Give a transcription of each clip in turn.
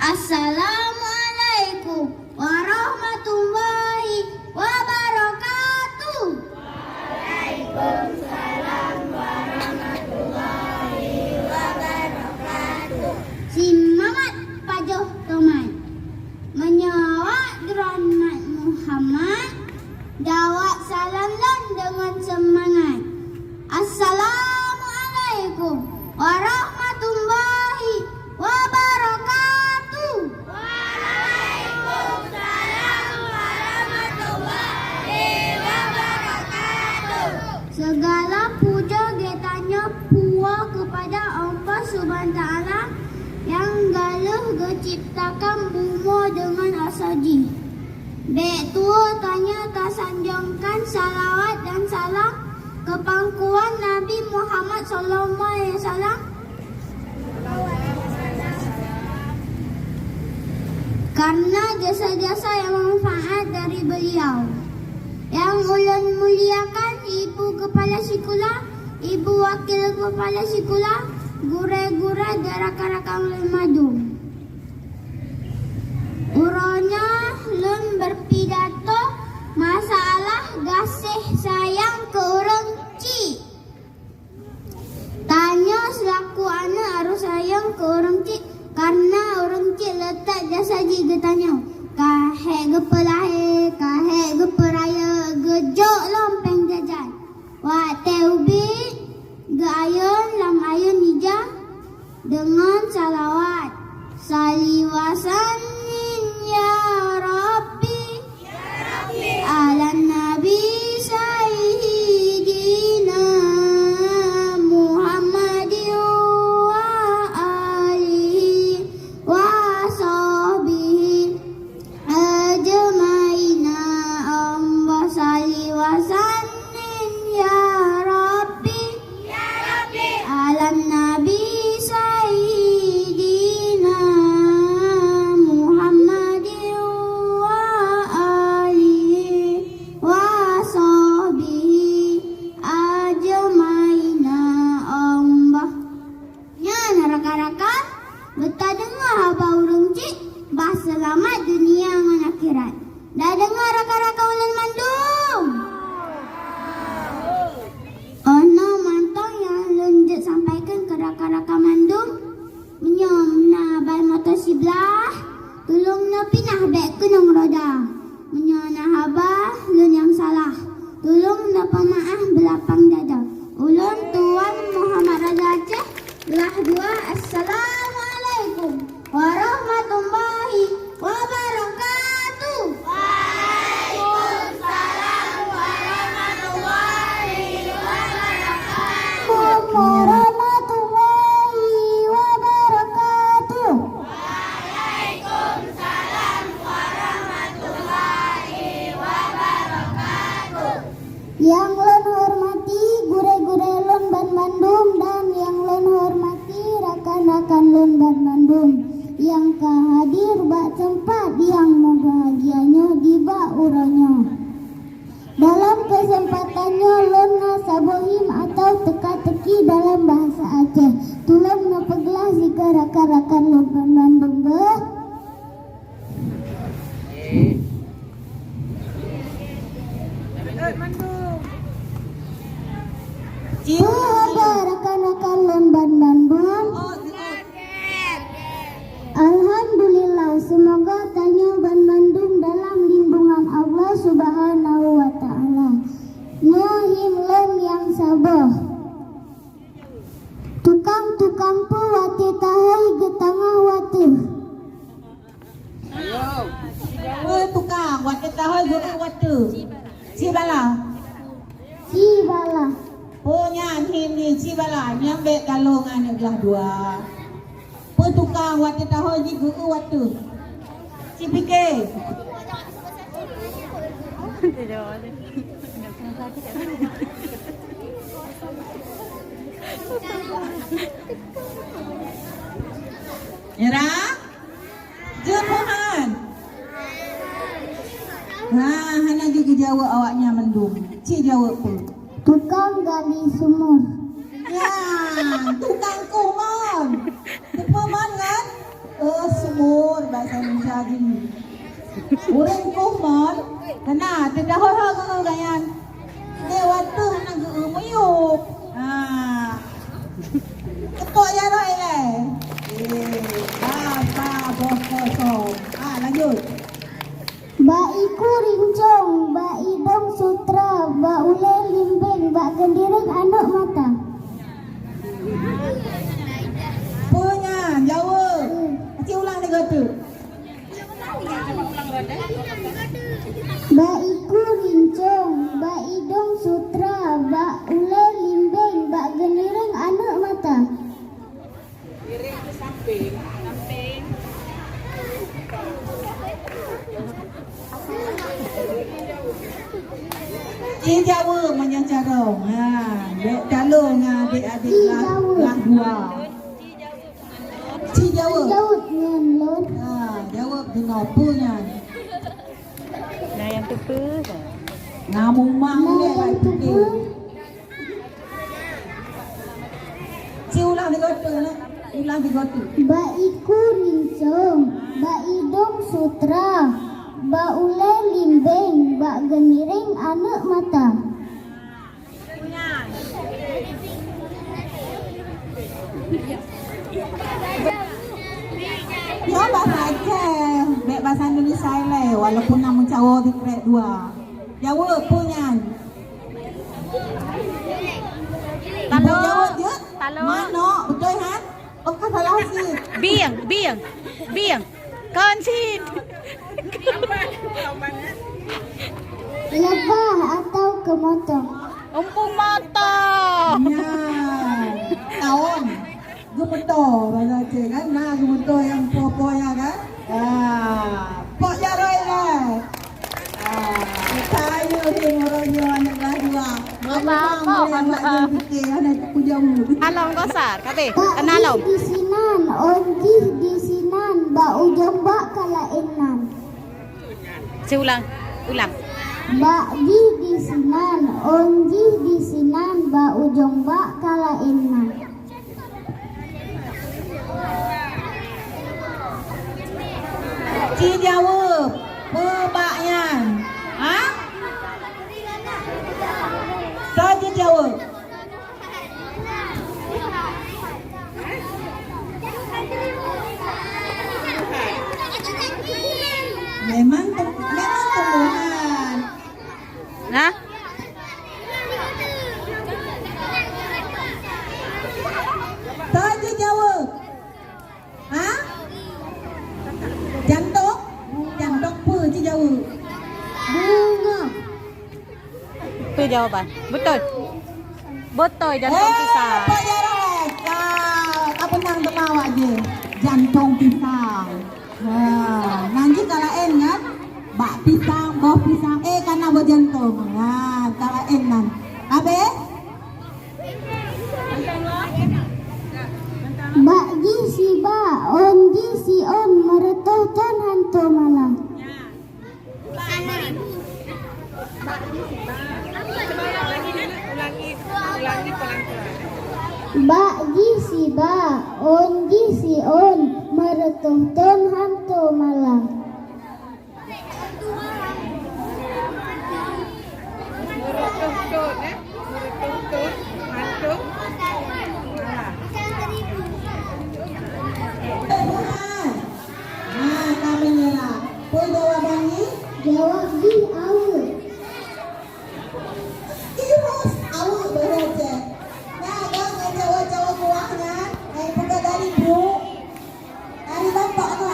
Assalamualaikum warahmatullahi wabarakatuh. Waalaikumsalam warahmatullahi wabarakatuh. Si Mamat Pajoh Toman menyawak Dranat Muhammad, jawab salam lan dengan semangat. Assalamualaikum warahmatullahi wabarakatuh. Waalaikumsalam warahmatullahi wabarakatuh. Segala puja getanya puas kepada Allah Subhanahu Taala yang galuh geciptakan bumi dengan asaji. Dek tua tanya tersanjungkan salawat dan salam ke pangkuan Nabi Muhammad sallallahu alaihi wasallam. Karena jasa-jasa yang manfaat dari beliau. Yang ulun muliakan Ibu Kepala Sekolah, Ibu Wakil Kepala Sekolah, guru-guru dan rakan-rakan ulun madu. Uranya lun berpidato masalah kasih sayang ke orang cik. Tanya selaku anak harus sayang ke orang cik karena orang cik letak jasa jiga tanya. Kahek gepelahe, kahek geperaya, gejok lompeng jajan. Wak teubi, ge ayun lam ayun hijau dengan salawat. Saliwasanin ya Rabbi, ala Nabi Sayyidina Muhammadin wa alihi wa sahbihi ajmaina. Allah salli wa sallim ya Rabbi, ala Nabi Sayyidina Muhammadin wa alihi wa sahbihi ajmaina. Allah nya rakan-rakan betah dengar apa urang cik bah selamat dunia dan akhirat. Dah dengar rakan-rakan ulun mandum? Ono mantong yang lunjuk sampaikan ke rakan-rakan mandum. Menyom na bal motor sebelah, tolong na pinah beg kenong roda. Menyom na habah lun yang salah, tolong na pemaaf belapang dada. Ulun Tuan Muhammad Raja Aceh belah dua. Assalamualaikum warahmatullahi wabarakatuh. Waalaikumsalam warahmatullahi wabarakatuh. Warahmatullahi wabarakatuh. Waalaikumsalam warahmatullahi wabarakatuh. Yang lon hormati gure-gure lon ban Bandung dan yang lon hormati rakan-rakan lon ban Bandung yang kehadir bak tempat yang bahagianya di bak uranya. Dalam kesempatannya lon nasabohim atau teka-teki dalam bahasa Aceh. Tulang napegelah jika rakan-rakan lon ban Bandung beh. Ada rakan-rakan lon ban Bandung. Alhamdulillah, semoga tanya ban Bandung dalam lindungan Allah Subhanahu wa taala. Nyohim lon yang sabar. Tukang-tukang pu wate tahai ge tengah wate. Tukang wate tahoy guru wate. Cibala. Cibala. Punya ini cibala yang bek galongan belah dua. Tukang wate tahoy di guru wate. Cipike. Era? Jemuhan. Nah, hana juga jawab awaknya mendung. Cik jawab pun. Tukang gali sumur. Ya, tukang kumon. Kumon kan? Sumur. bahasa Indonesia gini. Urang kumon, kena tidak hoi-hoi ke ganyan. Dewa tu nak ke muyuk. Ketok ya roi le. Apa bos kosong. Lanjut. Ba iku rincong, ba idong sutra, ba ule limbing, ba gendireng anak mata. Punya, jawab. Macam ulang lagi tu. Ba iku rincong, ba idong sutra, ba ule limbing, ba gendireng anak mata. Ci Jawa macam carong. Dek calung adik-adik lah dua. Ci Jawa. Jauh nyen lon. Jawab dengan punya. Nah yang tepu. Ngamung mang dia Nah, kat yang tu. tepu. Ci ulang di gotu lah. Ulang di gotu. Ba iku rincong, ba idong sutra, ba ule limbing, ba geniring anak mata. Ya bahasa Aceh, baik bahasa Indonesia le, walaupun nama Jawa di krek dua. Jawab punya. Talo. Jawab je. Talo. Mana? Betul kan? Oh, kan salah sih. Biang. Kancin. Lebah atau kemotong. Umpung mata. Ya. Tahun. Gemetor bahasa Aceh kan? Nah, gemetor yang popo ya kan? Pok jaroi lah. Saya ni orangnya anak dua. Apa-apa, Mana fikir anak pujamu. Alam kosar, kate. Ba Kenalom. di sinan, onji di sinan, ba ujung ba kalainan. Ulang. Ba di sinan, onji di sinan, ba ujung ba kalainan. Ci jawab. Pebaknya. Saja jawab. Memang tumbuhan. Nah, Saja jawab. Jantung? Jantung apa Ci jawab? Bunga. itu jawaban. Betul jantung pisang. Pak Jarod. Apa nang temawak je? Jantung pisang. Nanti kalau en kan? Bak pisang, boh pisang. Karena berjantung. Kalau en kan. Habis? Ba ji si ba, onji si on, meretuhkan hantu malam. Ba ji si ba, onji si on, meretuhkan hantu malam. Kami nyerah. Pun jawabannya? Jawab di awal. Terus awak beraja. Kan jawab-jawab kuahnya. Bukan dari bu. Dari bapak tu.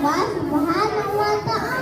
Allah Subhanahu wa ta'ala.